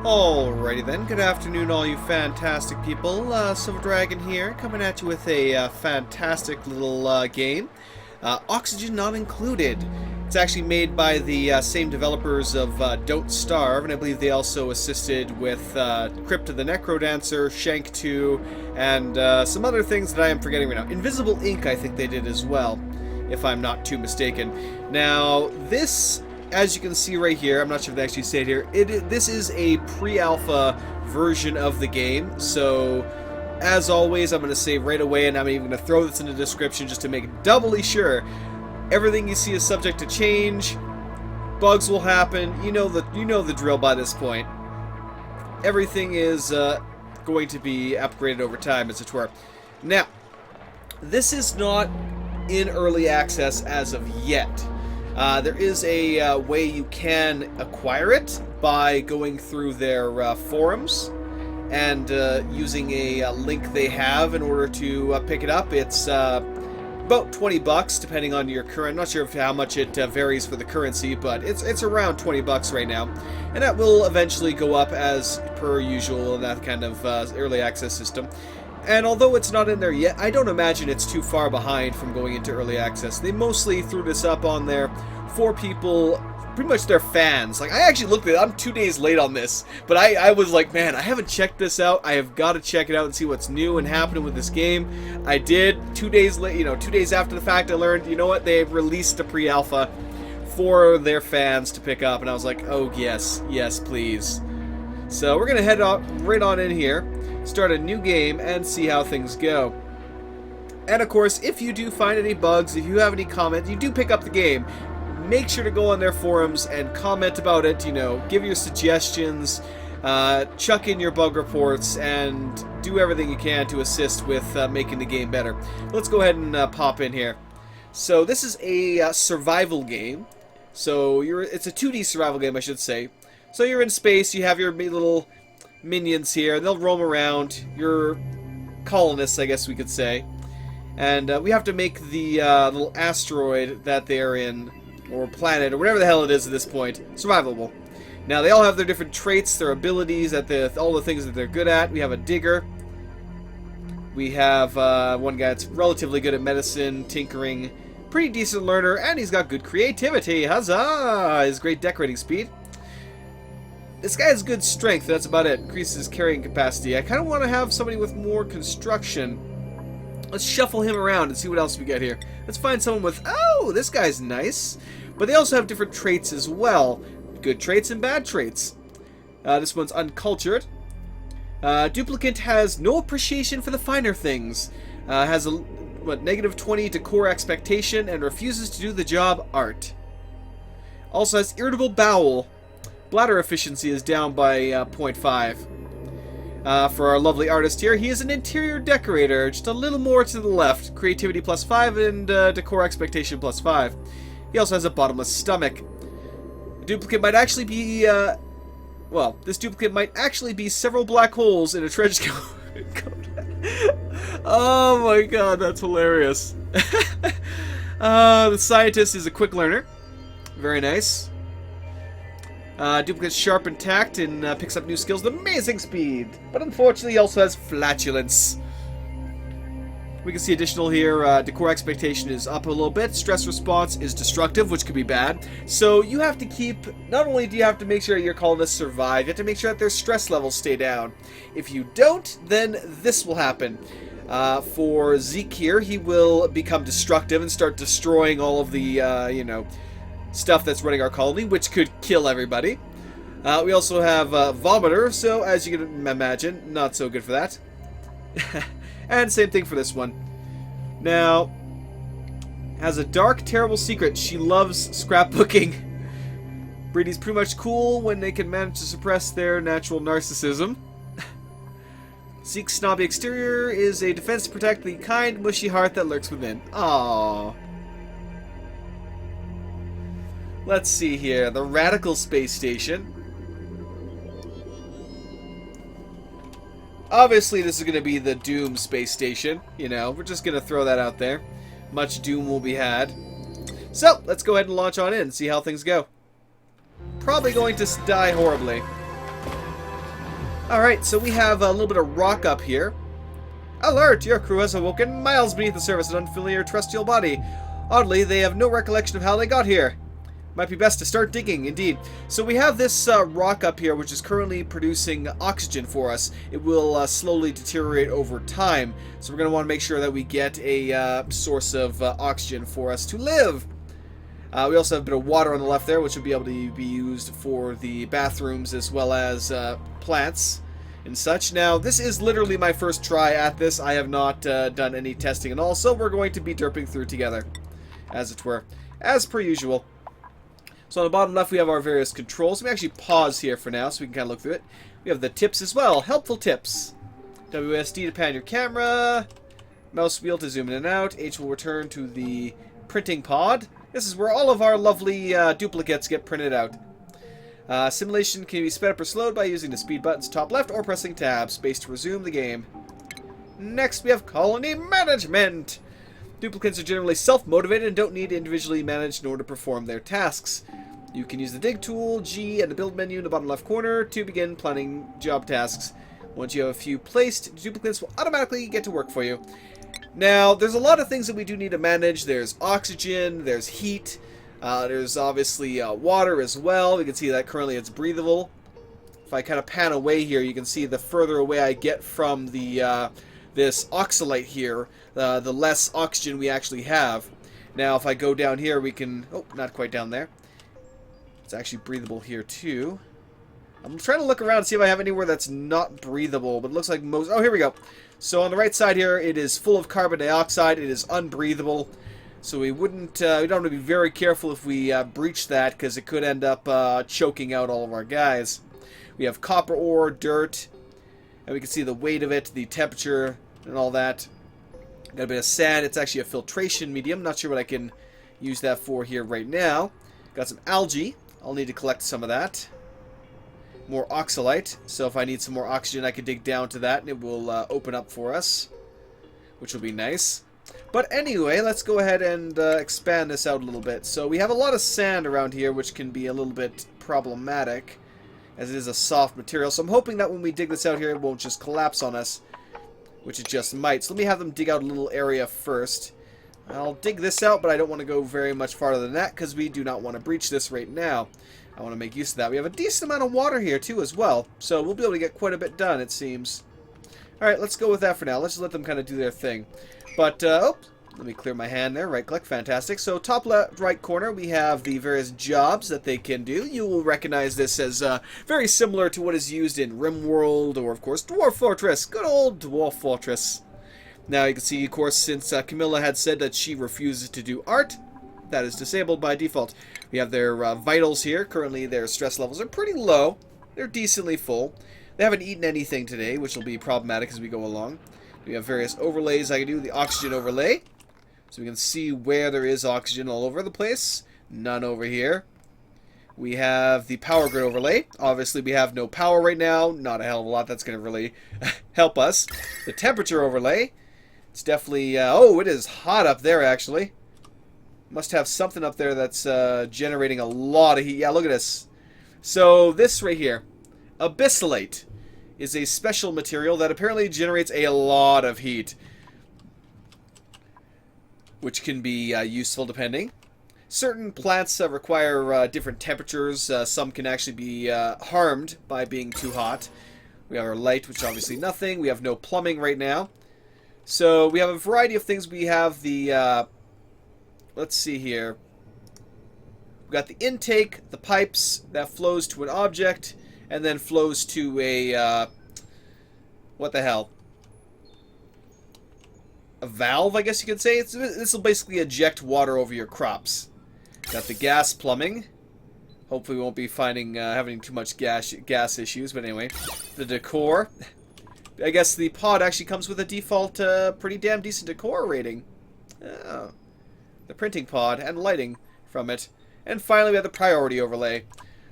Alrighty then, good afternoon all you fantastic people. Silver Dragon here, coming at you with a fantastic little game. Oxygen not included. It's actually made by the same developers of Don't Starve, and I believe they also assisted with Crypt of the Necrodancer, Shank 2, and some other things that I am forgetting right now. Invisible Ink I think they did as well, if I'm not too mistaken. Now, this, as you can see right here, I'm not sure if they actually say it here, this is a pre-alpha version of the game, so as always, I'm going to say right away, and I'm even going to throw this in the description just to make doubly sure, everything you see is subject to change, bugs will happen, you know the drill by this point. Everything is going to be upgraded over time, as it were. Now, this is not in early access as of yet. There is a way you can acquire it by going through their forums and using a link they have in order to pick it up. It's about 20 bucks depending on your current. Not sure how much it varies for the currency, but it's around 20 bucks right now, and that will eventually go up as per usual in that kind of early access system. And although it's not in there yet, I don't imagine it's too far behind from going into early access. They mostly threw this up on there for people, pretty much their fans. Like, I actually looked at it, I'm 2 days late on this, but I was like, man, I haven't checked this out. I have got to check it out and see what's new and happening with this game. I did. 2 days late, 2 days after the fact, I learned, you know what, they've released a pre-alpha for their fans to pick up, and I was like, oh yes, yes please. So we're gonna head right on in here, start a new game, and see how things go. And of course, if you do find any bugs, if you have any comments, you do pick up the game, make sure to go on their forums and comment about it, give your suggestions, chuck in your bug reports, and do everything you can to assist with making the game better. Let's go ahead and pop in here. So this is a survival game. So it's a 2D survival game, I should say. So you're in space, you have your little minions here, they'll roam around, your colonists, I guess we could say. And we have to make the little asteroid that they're in, or planet, or whatever the hell it is at this point, survivable. Now, they all have their different traits, their abilities, all the things that they're good at. We have a digger. We have one guy that's relatively good at medicine, tinkering, pretty decent learner, and he's got good creativity. Huzzah! His great decorating speed. This guy has good strength, that's about it. Increases his carrying capacity. I kind of want to have somebody with more construction. Let's shuffle him around and see what else we get here. Let's find someone with... Oh, this guy's nice. But they also have different traits as well. Good traits and bad traits. This one's uncultured. Duplicant has no appreciation for the finer things. Has a -20 to core expectation and refuses to do the job art. Also has irritable bowel. Bladder efficiency is down by 0.5. For our lovely artist here, he is an interior decorator, just a little more to the left. Creativity +5 and decor expectation +5. He also has a bottomless stomach. The duplicate might actually be, this duplicate might actually be several black holes in a trench coat. Oh my god, that's hilarious. The scientist is a quick learner. Very nice. Duplicate's sharp and tact and picks up new skills with amazing speed. But unfortunately, he also has flatulence. We can see additional here, decor expectation is up a little bit. Stress response is destructive, which could be bad. So you have to keep, not only do you have to make sure your colonists survive, you have to make sure that their stress levels stay down. If you don't, then this will happen. For Zeke here, he will become destructive and start destroying all of the, stuff that's running our colony, which could kill everybody. We also have Vomiter, so as you can imagine, not so good for that. And same thing for this one. Now, has a dark, terrible secret. She loves scrapbooking. Breedy's pretty much cool when they can manage to suppress their natural narcissism. Zeke's snobby exterior is a defense to protect the kind, mushy heart that lurks within. Aww. Let's see here. The Radical Space Station. Obviously, this is going to be the Doom Space Station. We're just going to throw that out there. Much Doom will be had. So, let's go ahead and launch on in and see how things go. Probably going to die horribly. Alright, so we have a little bit of rock up here. Alert! Your crew has awoken miles beneath the surface of an unfamiliar terrestrial body. Oddly, they have no recollection of how they got here. Might be best to start digging, indeed. So we have this rock up here, which is currently producing oxygen for us. It will slowly deteriorate over time, so we're going to want to make sure that we get a source of oxygen for us to live. We also have a bit of water on the left there, which will be able to be used for the bathrooms as well as plants and such. Now, this is literally my first try at this. I have not done any testing at all, so we're going to be derping through together, as it were, as per usual. So on the bottom left, we have our various controls. Let me actually pause here for now so we can kind of look through it. We have the tips as well. Helpful tips. WSD to pan your camera. Mouse wheel to zoom in and out. H will return to the printing pod. This is where all of our lovely duplicates get printed out. Simulation can be sped up or slowed by using the speed buttons top left or pressing tab. Space to resume the game. Next, we have colony management. Duplicants are generally self-motivated and don't need to individually managed in order to perform their tasks. You can use the dig tool, G, and the build menu in the bottom left corner to begin planning job tasks. Once you have a few placed, duplicates will automatically get to work for you. Now, there's a lot of things that we do need to manage. There's oxygen, there's heat, there's obviously water as well. You can see that currently it's breathable. If I kind of pan away here, you can see the further away I get from the this oxalite here, the less oxygen we actually have. Now, if I go down here, we can... Oh, not quite down there. It's actually breathable here, too. I'm trying to look around and see if I have anywhere that's not breathable, but it looks like most... Oh, here we go. So on the right side here, it is full of carbon dioxide. It is unbreathable. So we wouldn't... we don't have to be very careful if we breach that, because it could end up choking out all of our guys. We have copper ore, dirt, and we can see the weight of it, the temperature, and all that. Got a bit of sand. It's actually a filtration medium. Not sure what I can use that for here right now. Got some algae. I'll need to collect some of that. More oxalite. So if I need some more oxygen, I can dig down to that, and it will open up for us, which will be nice. But anyway, let's go ahead and expand this out a little bit. So we have a lot of sand around here, which can be a little bit problematic, as it is a soft material. So I'm hoping that when we dig this out here, it won't just collapse on us, which it just might. So let me have them dig out a little area first. I'll dig this out, but I don't want to go very much farther than that, because we do not want to breach this right now. I want to make use of that. We have a decent amount of water here, too, as well. So we'll be able to get quite a bit done, it seems. Alright, let's go with that for now. Let's just let them kind of do their thing. But, oops. Let me clear my hand there. Right-click. Fantastic. So, top left, right corner, we have the various jobs that they can do. You will recognize this as very similar to what is used in RimWorld or, of course, Dwarf Fortress. Good old Dwarf Fortress. Now, you can see, of course, since Camilla had said that she refuses to do art, that is disabled by default. We have their vitals here. Currently, their stress levels are pretty low. They're decently full. They haven't eaten anything today, which will be problematic as we go along. We have various overlays I can do. The oxygen overlay. So we can see where there is oxygen all over the place. None over here. We have the power grid overlay. Obviously, we have no power right now. Not a hell of a lot that's going to really help us. The temperature overlay. It's definitely... oh, it is hot up there, actually. Must have something up there that's generating a lot of heat. Yeah, look at this. So, this right here. Abyssalate is a special material that apparently generates a lot of heat, which can be useful depending. Certain plants require different temperatures. Some can actually be harmed by being too hot. We have our light, which obviously nothing. We have no plumbing right now. So we have a variety of things. We have the, let's see here. We've got the intake, the pipes that flows to an object, and then flows to a, what the hell? A valve, I guess you could say. This will basically eject water over your crops. Got the gas plumbing. Hopefully we won't be finding having too much gas issues, but anyway. The decor. I guess the pod actually comes with a default pretty damn decent decor rating. Oh. The printing pod and lighting from it. And finally we have the priority overlay.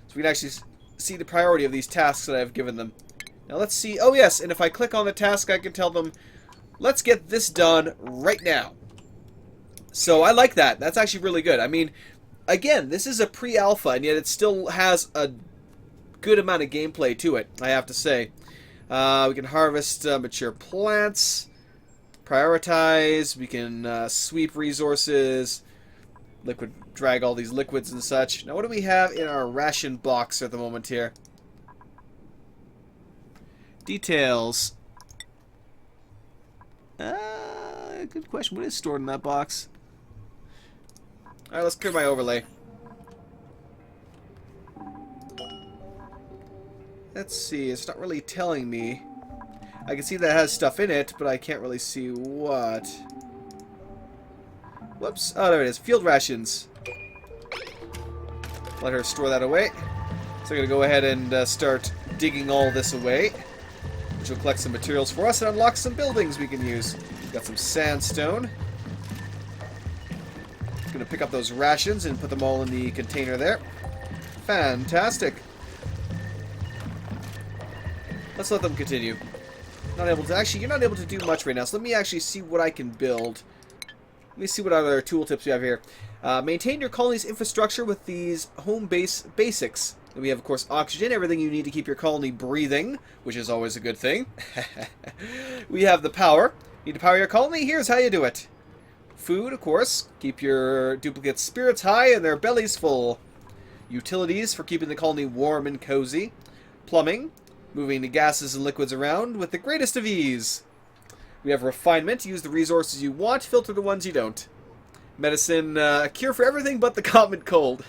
So we can actually see the priority of these tasks that I've given them. Now let's see. Oh yes, and if I click on the task I can tell them, let's get this done right now. So I like that. That's actually really good. I mean, again, this is a pre-alpha, and yet it still has a good amount of gameplay to it, I have to say. We can harvest mature plants. Prioritize. We can sweep resources. Drag all these liquids and such. Now, what do we have in our ration box at the moment here? Details. Good question. What is stored in that box? Alright, let's clear my overlay. Let's see. It's not really telling me. I can see that it has stuff in it, but I can't really see what. Whoops. Oh, there it is. Field rations. Let her store that away. So I'm going to go ahead and start digging all this away, which will collect some materials for us and unlock some buildings we can use. We've got some sandstone. Going to pick up those rations and put them all in the container there. Fantastic. Let's let them continue. Not able to. Actually, you're not able to do much right now, so let me actually see what I can build. Let me see what other tooltips we have here. Maintain your colony's infrastructure with these home base basics. And we have, of course, oxygen, everything you need to keep your colony breathing, which is always a good thing. We have the power. Need to power your colony? Here's how you do it. Food, of course. Keep your duplicate spirits high and their bellies full. Utilities for keeping the colony warm and cozy. Plumbing. Moving the gases and liquids around with the greatest of ease. We have refinement. Use the resources you want. Filter the ones you don't. Medicine. A cure for everything but the common cold.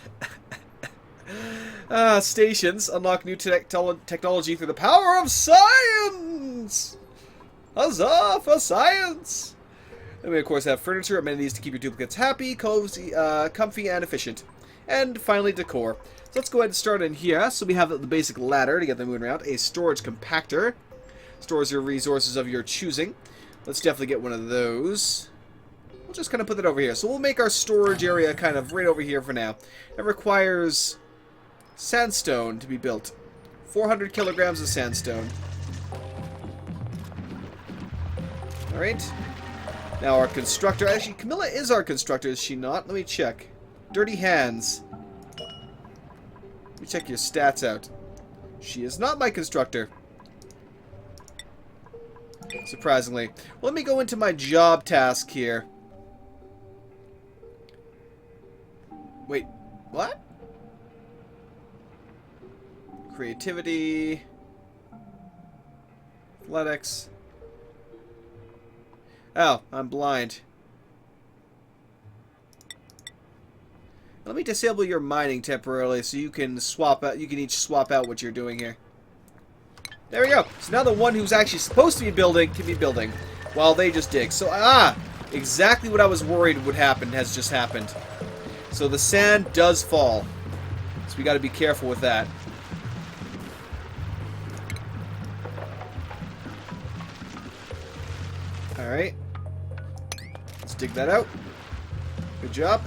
Stations. Unlock new technology through the power of science! Huzzah for science! Then we, of course, have furniture, amenities to keep your duplicates happy, cozy, comfy, and efficient. And finally, decor. So let's go ahead and start in here. So we have the basic ladder to get them moving around. A storage compactor. Stores your resources of your choosing. Let's definitely get one of those. We'll just kind of put that over here. So we'll make our storage area kind of right over here for now. It requires sandstone to be built. 400 kilograms of sandstone. Alright. Now our constructor. Actually, Camilla is our constructor, is she not? Let me check. Dirty hands. Let me check your stats out. She is not my constructor. Surprisingly. Well, let me go into my job task here. Wait, what? Creativity. Athletics. Oh, I'm blind. Let me disable your mining temporarily so you can swap out. You can each swap out what you're doing here. There we go. So now the one who's actually supposed to be building can be building while they just dig. So exactly what I was worried would happen has just happened. So the sand does fall. So we got to be careful with that. All right. Let's dig that out. Good job.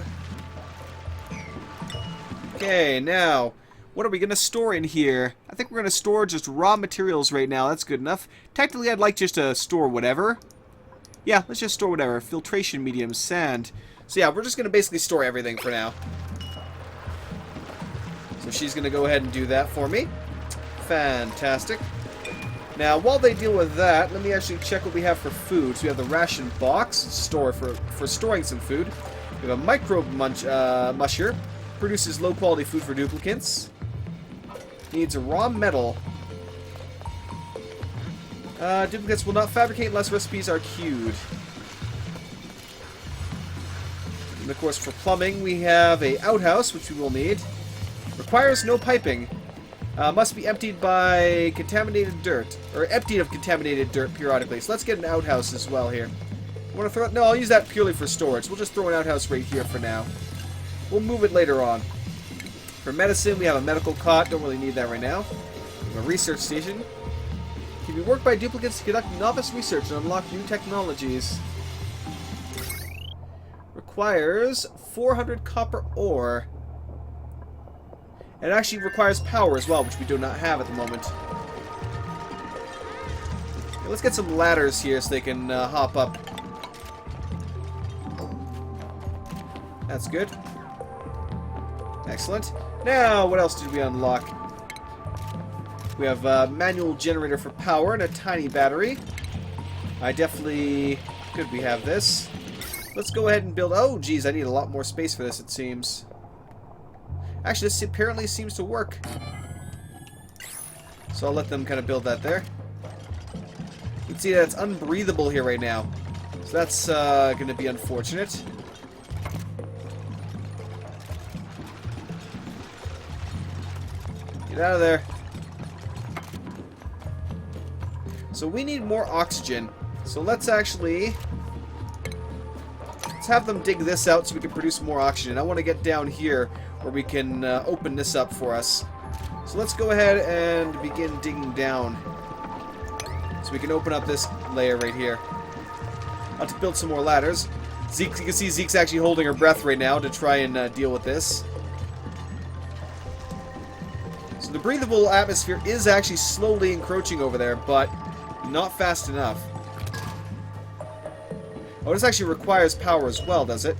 Okay, now, what are we going to store in here? I think we're going to store just raw materials right now. That's good enough. Technically, I'd like just to store whatever. Yeah, let's just store whatever. Filtration medium, sand. So yeah, we're just going to basically store everything for now. So she's going to go ahead and do that for me. Fantastic. Now, while they deal with that, let me actually check what we have for food. So we have the ration box, store for storing some food. We have a microbe musher. Produces low-quality food for duplicants. Needs a raw metal. Duplicates will not fabricate unless recipes are queued. And of course, for plumbing, we have a outhouse, which we will need. Requires no piping. Must be emptied by contaminated dirt, or emptied of contaminated dirt periodically. So let's get an outhouse as well here. Want to throw it? No, I'll use that purely for storage. We'll just throw an outhouse right here for now. We'll move it later on. For medicine, we have a medical cot. Don't really need that right now. We have a research station. Can be worked by duplicates to conduct novice research and unlock new technologies. Requires 400 copper ore. It actually requires power as well, which we do not have at the moment. Okay, let's get some ladders here so they can hop up. That's good. Excellent. Now, what else did we unlock? We have a manual generator for power and a tiny battery. Good, we have this. Let's go ahead and build... Oh, geez, I need a lot more space for this, it seems. Actually, this apparently seems to work. So I'll let them kind of build that there. You can see that it's unbreathable here right now. So that's going to be unfortunate. Get out of there. So we need more oxygen. So let's have them dig this out so we can produce more oxygen. I want to get down here where we can open this up for us. So let's go ahead and begin digging down. So we can open up this layer right here. I'll have to build some more ladders. Zeke, you can see Zeke's actually holding her breath right now to try and deal with this. So the breathable atmosphere is actually slowly encroaching over there, but not fast enough. Oh, this actually requires power as well, does it?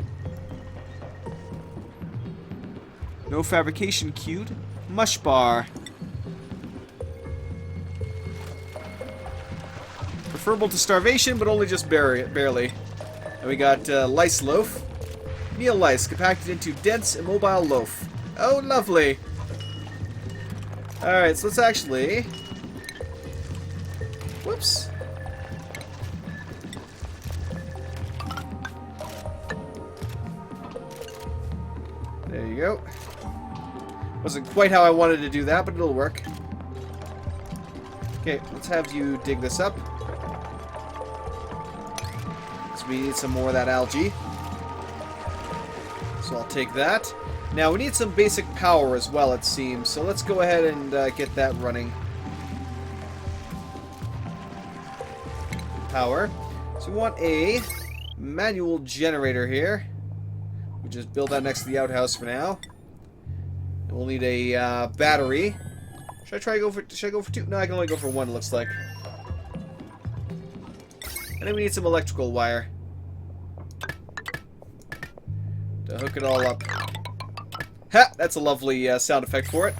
No fabrication queued. Mush bar. Preferable to starvation, but only just barely. And we got lice loaf. Meal lice compacted into dense, immobile loaf. Oh, lovely. Alright, so let's actually... Whoops. There you go. Wasn't quite how I wanted to do that, but it'll work. Okay, let's have you dig this up. So we need some more of that algae. So I'll take that. Now we need some basic power as well, it seems. So let's go ahead and get that running. Power. So we want a manual generator here. We just build that next to the outhouse for now. And we'll need a battery. Should I go for two? No, I can only go for one, it looks like. And then we need some electrical wire to hook it all up. Ha! That's a lovely sound effect for it.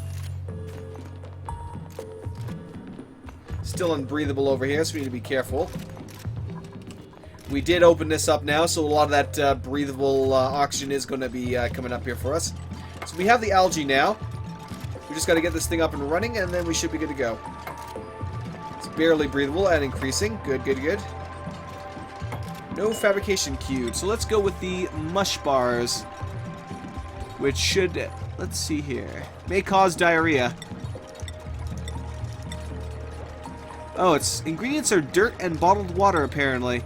Still unbreathable over here, so we need to be careful. We did open this up now, so a lot of that breathable oxygen is going to be coming up here for us. So we have the algae now. We just got to get this thing up and running, and then we should be good to go. It's barely breathable and increasing. Good, good, good. No fabrication queued. So let's go with the mush bars, which should, let's see here, may cause diarrhea. Oh, its ingredients are dirt and bottled water, apparently.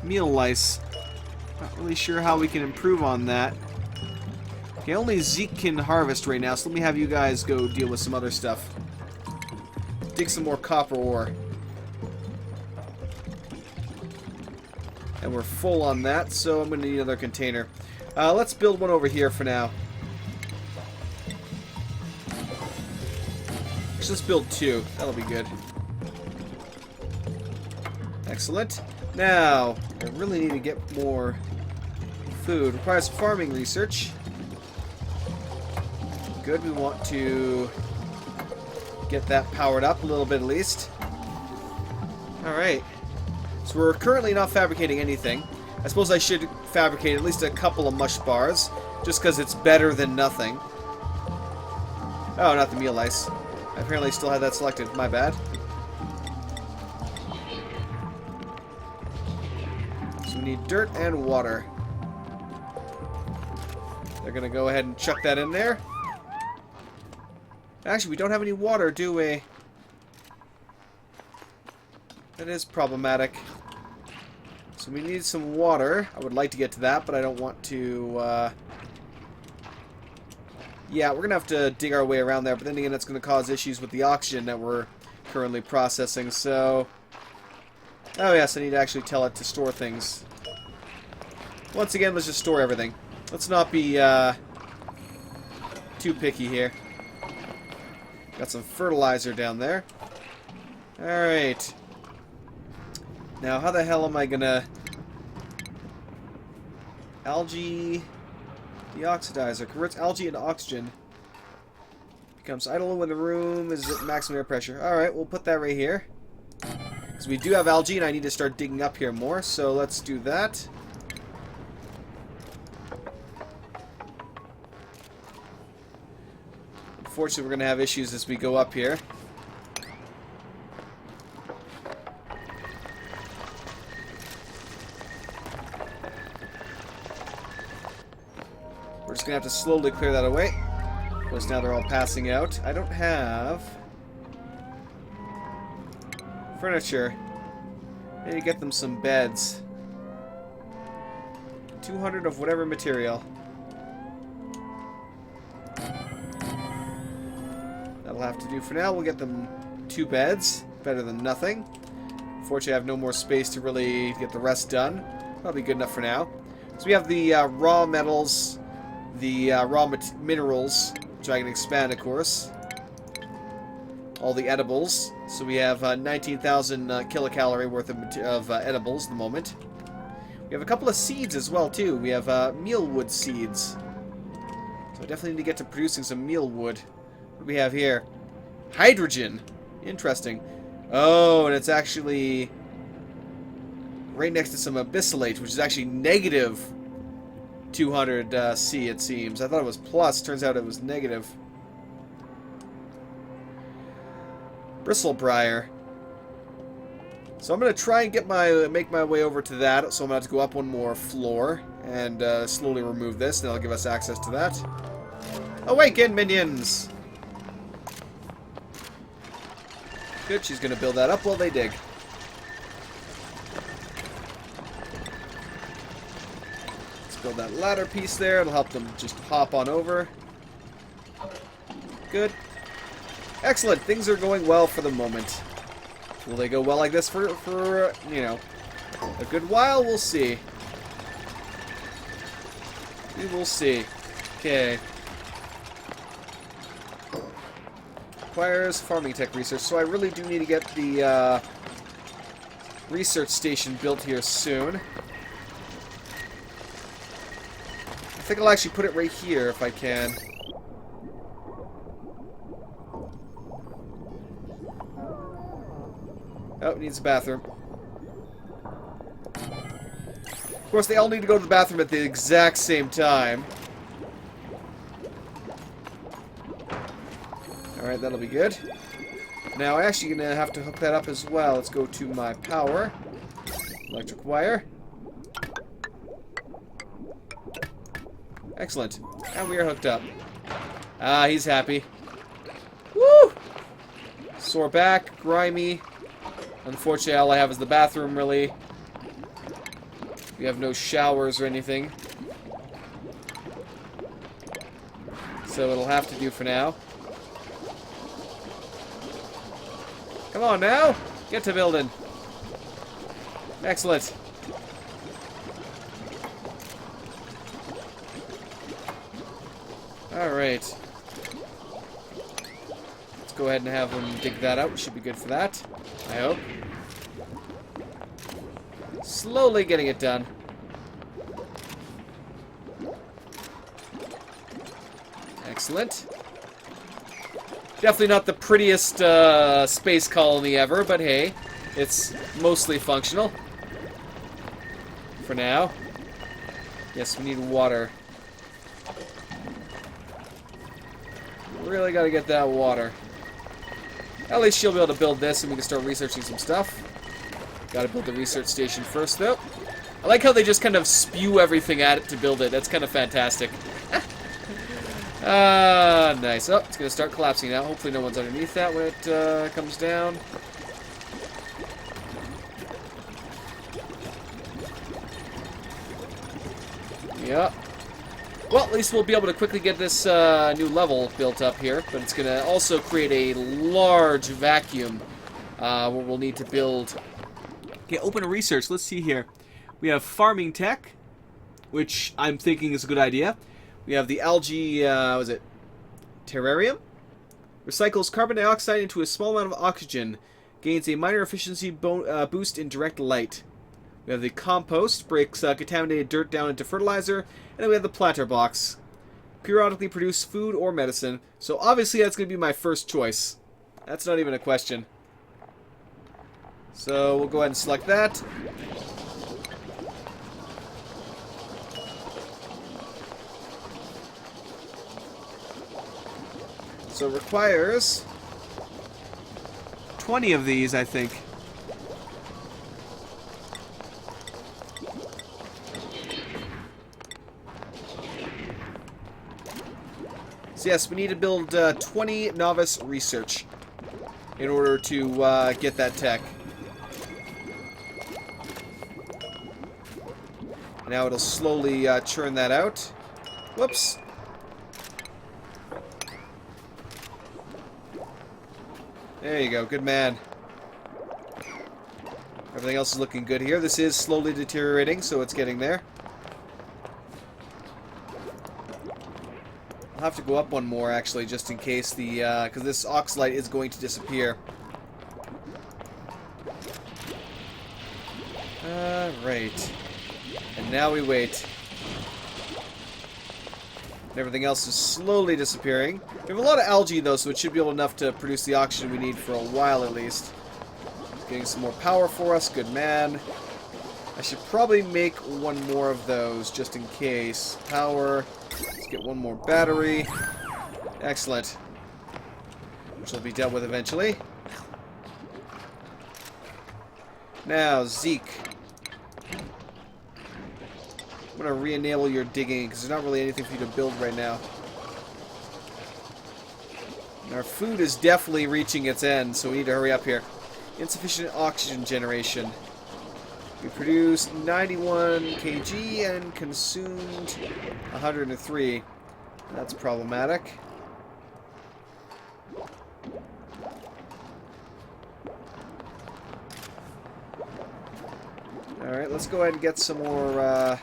Meal lice. Not really sure how we can improve on that. Okay, only Zeke can harvest right now, so let me have you guys go deal with some other stuff. Dig some more copper ore. And we're full on that, so I'm going to need another container. Let's build one over here for now. Let's build two. That'll be good. Excellent. Now, I really need to get more food. Requires farming research. Good, we want to get that powered up a little bit at least. Alright. So we're currently not fabricating anything. I suppose I should fabricate at least a couple of mush bars, just because it's better than nothing. Oh, not the meal lice. I apparently still had that selected. My bad. So we need dirt and water. They're going to go ahead and chuck that in there. Actually, we don't have any water, do we? That is problematic. So we need some water. I would like to get to that, but I don't want to... Yeah, we're going to have to dig our way around there, but then again, that's going to cause issues with the oxygen that we're currently processing, so... Oh yes, I need to actually tell it to store things. Once again, let's just store everything. Let's not be too picky here. Got some fertilizer down there. Alright. Now, how the hell am I gonna... Algae... Deoxidizer. Converts algae into oxygen. Becomes idle when the room is at maximum air pressure. Alright, we'll put that right here. Because we do have algae and I need to start digging up here more, so let's do that. Unfortunately, we're going to have issues as we go up here. We're just going to have to slowly clear that away. Of course, now they're all passing out. I don't have furniture. I need to get them some beds. 200 of whatever material. That'll have to do for now. We'll get them 2 beds. Better than nothing. Unfortunately, I have no more space to really get the rest done. That'll be good enough for now. So we have the raw metals, the minerals, which I can expand, of course. All the edibles. So we have 19,000 kilocalorie worth of edibles at the moment. We have a couple of seeds as well, too. We have mealwood seeds. So I definitely need to get to producing some mealwood. What do we have here? Hydrogen. Interesting. Oh, and it's actually right next to some abyssalate, which is actually negative 200 C, it seems. I thought it was plus. Turns out it was negative. Bristlebriar. So I'm going to try and make my way over to that. So I'm going to have to go up one more floor and slowly remove this. And that'll give us access to that. Awaken, minions! Good, she's going to build that up while they dig. Let's build that ladder piece there. It'll help them just hop on over. Good. Excellent. Things are going well for the moment. Will they go well like this for you know, a good while? We'll see. We will see. Okay. Requires farming tech research, so I really do need to get the research station built here soon. I think I'll actually put it right here if I can. Oh, it needs a bathroom. Of course, they all need to go to the bathroom at the exact same time. Alright, that'll be good. Now, I'm actually going to have to hook that up as well. Let's go to my power. Electric wire. Excellent. And we are hooked up. Ah, he's happy. Woo! Sore back, grimy. Unfortunately, all I have is the bathroom, really. We have no showers or anything. So it'll have to do for now. Come on now! Get to building. Excellent. Alright. Let's go ahead and have them dig that out. We should be good for that. I hope. Slowly getting it done. Excellent. Definitely not the prettiest space colony ever, but hey, it's mostly functional. For now. Yes, we need water. Really gotta get that water. At least she'll be able to build this and we can start researching some stuff. Gotta build the research station first, though. I like how they just kind of spew everything at it to build it. That's kind of fantastic. Nice. Oh, it's gonna start collapsing now. Hopefully no one's underneath that when it comes down. Yeah. Well, at least we'll be able to quickly get this new level built up here, but it's gonna also create a large vacuum where we'll need to build. Okay, open a research. Let's see here. We have farming tech, which I'm thinking is a good idea. We have the algae, was it terrarium? Recycles carbon dioxide into a small amount of oxygen. Gains a minor efficiency boost in direct light. We have the compost, breaks contaminated dirt down into fertilizer. And then we have the planter box. periodically produce food or medicine. So obviously that's going to be my first choice. That's not even a question. So we'll go ahead and select that. So it requires 20 of these, I think. So yes, we need to build 20 novice research in order to get that tech. Now it'll slowly churn that out. Whoops. There you go, good man. Everything else is looking good here. This is slowly deteriorating, so it's getting there. I'll have to go up one more, actually, just in case the... because this oxalite is going to disappear. Right. And now we wait. Everything else is slowly disappearing. We have a lot of algae, though, so it should be enough to produce the oxygen we need for a while, at least. Getting some more power for us. Good man. I should probably make one more of those, just in case. Power. Let's get one more battery. Excellent. Which will be dealt with eventually. Now, Zeke. I'm going to re-enable your digging, because there's not really anything for you to build right now. And our food is definitely reaching its end, so we need to hurry up here. Insufficient oxygen generation. We produced 91 kg and consumed 103. That's problematic. Alright, let's go ahead and get some more...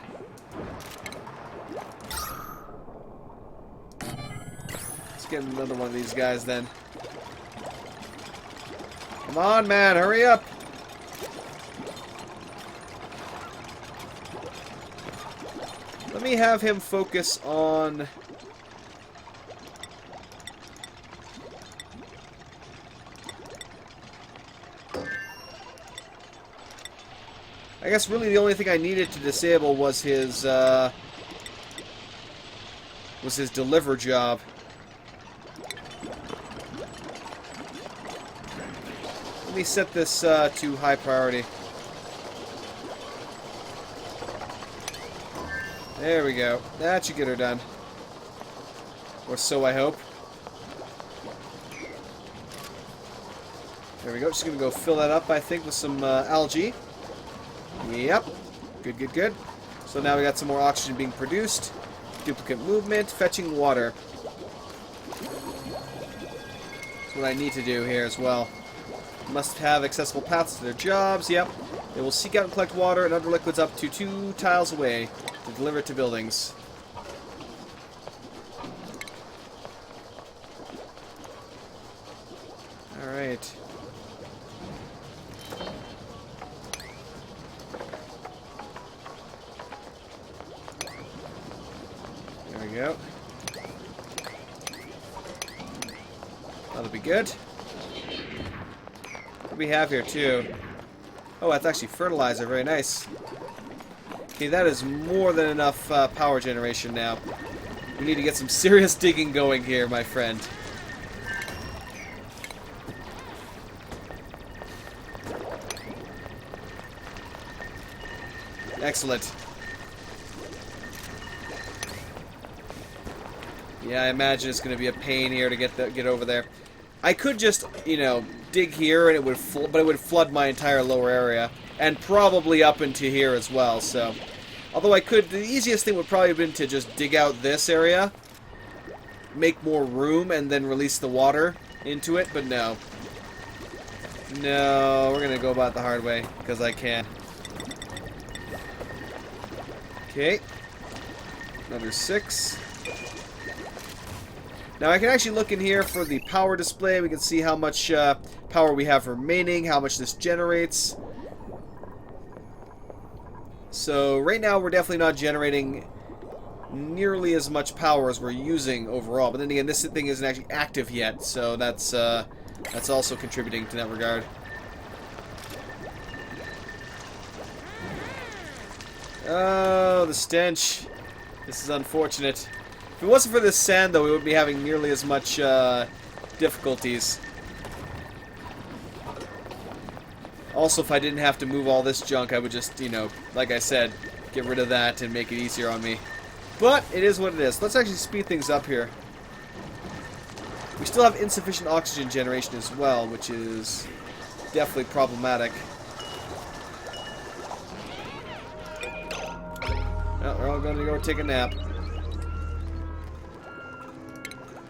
Get another one of these guys then. Come on, man, hurry up. Let me have him focus on... I guess really the only thing I needed to disable was his deliver job. Let me set this to high priority. There we go. That should get her done. Or so I hope. There we go. Just going to go fill that up, I think, with some algae. Yep. Good, good, good. So now we got some more oxygen being produced. Duplicant movement, fetching water. That's what I need to do here as well. Must have accessible paths to their jobs. Yep. They will seek out and collect water and other liquids up to 2 tiles away to deliver it to buildings. Alright. There we go. That'll be good. What do we have here, too? Oh, that's actually fertilizer. Very nice. Okay, that is more than enough power generation now. We need to get some serious digging going here, my friend. Excellent. Yeah, I imagine it's going to be a pain here to get over there. I could just, you know, dig here and it would but it would flood my entire lower area and probably up into here as well. So, although I could, the easiest thing would probably have been to just dig out this area, make more room, and then release the water into it. But no, no, we're gonna go about it the hard way because I can. Okay, another 6. Now I can actually look in here for the power display. We can see how much power we have remaining, how much this generates. So right now we're definitely not generating nearly as much power as we're using overall. But then again, this thing isn't actually active yet, so that's also contributing to that regard. Oh, the stench. This is unfortunate. If it wasn't for this sand, though, we wouldn't be having nearly as much difficulties. Also, if I didn't have to move all this junk, I would just, you know, like I said, get rid of that and make it easier on me. But it is what it is. Let's actually speed things up here. We still have insufficient oxygen generation as well, which is definitely problematic. Well, we're all going to go take a nap.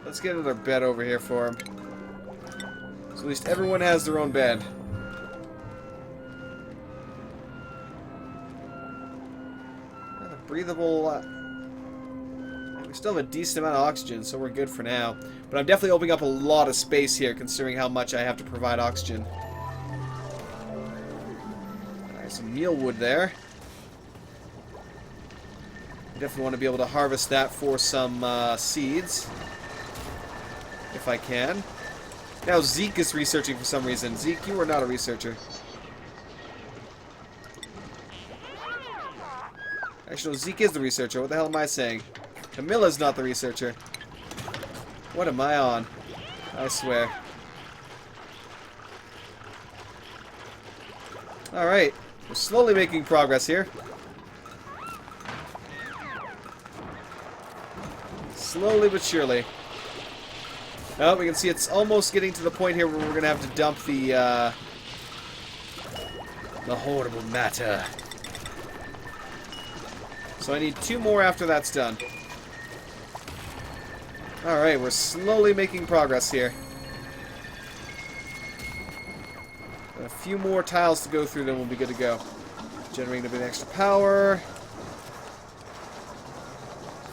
Let's get another bed over here for him. So at least everyone has their own bed. Another breathable... we still have a decent amount of oxygen, so we're good for now. But I'm definitely opening up a lot of space here, considering how much I have to provide oxygen. Alright, some mealwood there. I definitely want to be able to harvest that for some seeds. If I can. Now Zeke is researching for some reason. Zeke, you are not a researcher. Actually, no, Zeke is the researcher. What the hell am I saying? Camilla's not the researcher. What am I on? I swear. Alright. We're slowly making progress here. Slowly but surely. Oh, we can see it's almost getting to the point here where we're going to have to dump the horrible matter. So I need 2 more after that's done. Alright, we're slowly making progress here. A few more tiles to go through, then we'll be good to go. Generating a bit of extra power.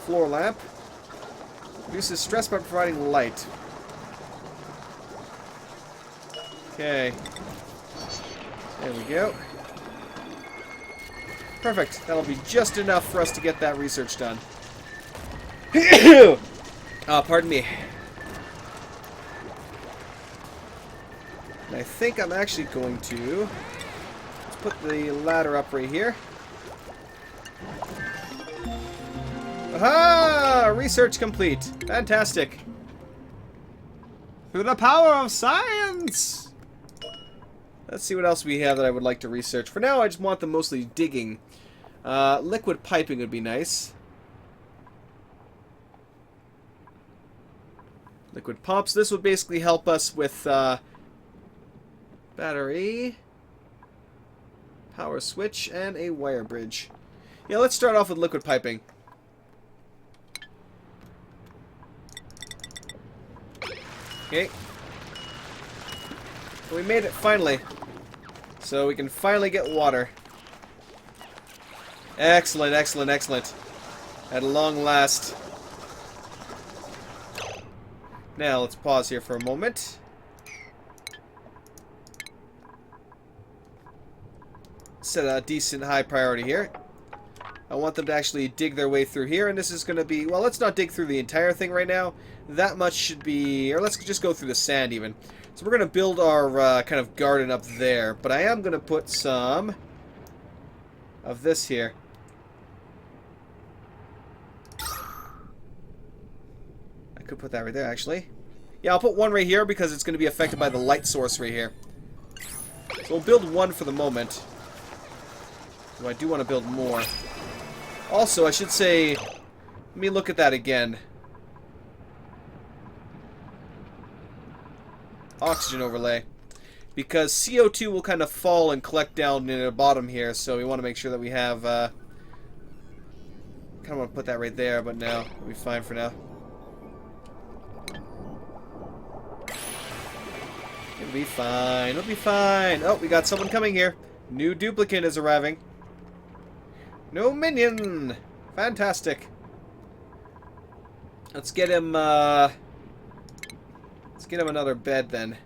Floor lamp. Reduces stress by providing light. Okay. There we go. Perfect. That'll be just enough for us to get that research done. Pardon me. And I think I'm actually going to... let's put the ladder up right here. Aha! Research complete. Fantastic. Through the power of science! Let's see what else we have that I would like to research. For now, I just want them mostly digging. Liquid piping would be nice. Liquid pumps. This would basically help us with battery, power switch, and a wire bridge. Yeah, let's start off with liquid piping. Okay. We made it finally. So we can finally get water. Excellent, excellent, excellent. At long last. Now let's pause here for a moment. Set a decent high priority here. I want them to actually dig their way through here, and this is going to be... well, let's not dig through the entire thing right now. That much should be... or let's just go through the sand even. So we're going to build our kind of garden up there, but I am going to put some of this here. I could put that right there, actually. Yeah, I'll put one right here because it's going to be affected by the light source right here. So we'll build one for the moment. Though I do want to build more. Also, I should say, let me look at that again. Oxygen overlay. Because CO2 will kind of fall and collect down in the bottom here, so we want to make sure that we have, kind of want to put that right there, but no, it'll be fine for now. It'll be fine, it'll be fine. Oh, we got someone coming here. New Duplicant is arriving. No minion! Fantastic. Let's get him, let's get him another bed, then.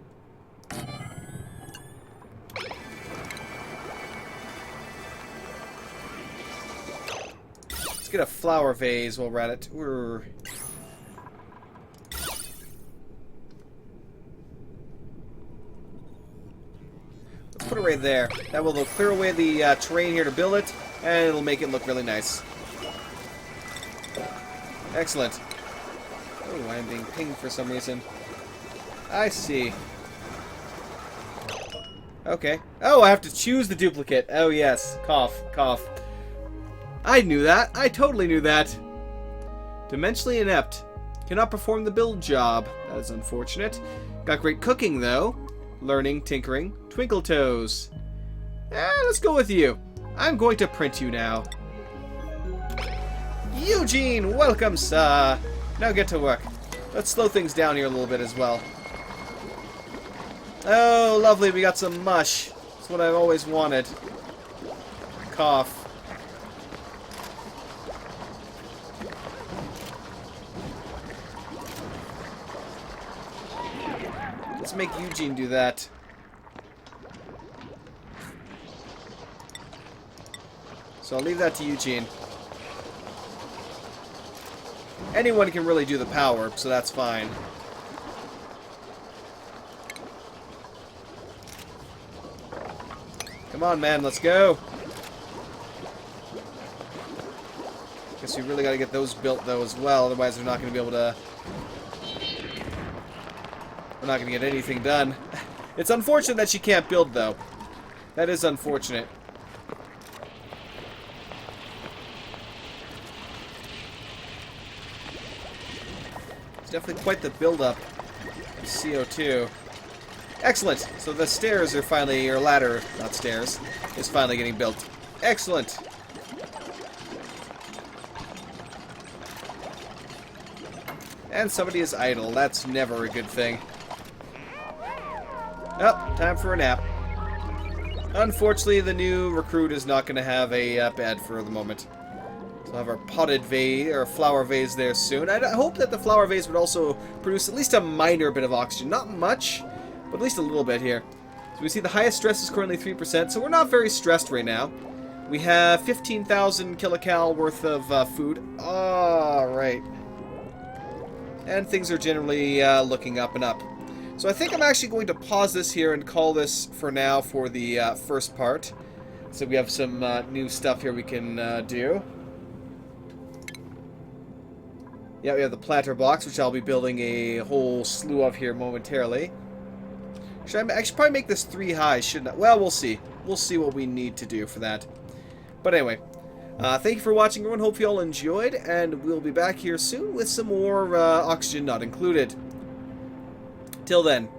Let's get a flower vase while we're at it. Let's put it right there. That will clear away the terrain here to build it, and it'll make it look really nice. Excellent. Oh, I'm being pinged for some reason. I see. Okay. Oh, I have to choose the duplicate. Oh, yes. Cough. Cough. I knew that. I totally knew that. Dimensionally inept. Cannot perform the build job. That is unfortunate. Got great cooking, though. Learning, tinkering, twinkle toes. Let's go with you. I'm going to print you now. Eugene, welcome, sir. Now get to work. Let's slow things down here a little bit as well. Oh, lovely. We got some mush. That's what I've always wanted. Cough. Let's make Eugene do that. So I'll leave that to Eugene. Anyone can really do the power, so that's fine. Come on, man, let's go. Guess we really got to get those built, though, as well. Otherwise, we're not going to be able to... We're not going to get anything done. It's unfortunate that she can't build, though. That is unfortunate. It's definitely quite the build-up of CO2. Excellent! So the stairs are finally, or ladder, not stairs, is finally getting built. Excellent! And somebody is idle. That's never a good thing. Oh, time for a nap. Unfortunately, the new recruit is not going to have a bed for the moment. So we'll have our potted vase, or flower vase there soon. I hope that the flower vase would also produce at least a minor bit of oxygen. Not much, but at least a little bit here. So we see the highest stress is currently 3%, so we're not very stressed right now. We have 15,000 kilocal worth of food. Alright. And things are generally looking up and up. So I think I'm actually going to pause this here and call this for now for the first part. So we have some new stuff here we can do. Yeah, we have the planter box, which I'll be building a whole slew of here momentarily. I should probably make this 3 high, shouldn't I? Well, we'll see. We'll see what we need to do for that. But anyway, thank you for watching, everyone. Hope you all enjoyed, and we'll be back here soon with some more oxygen not included. Till then,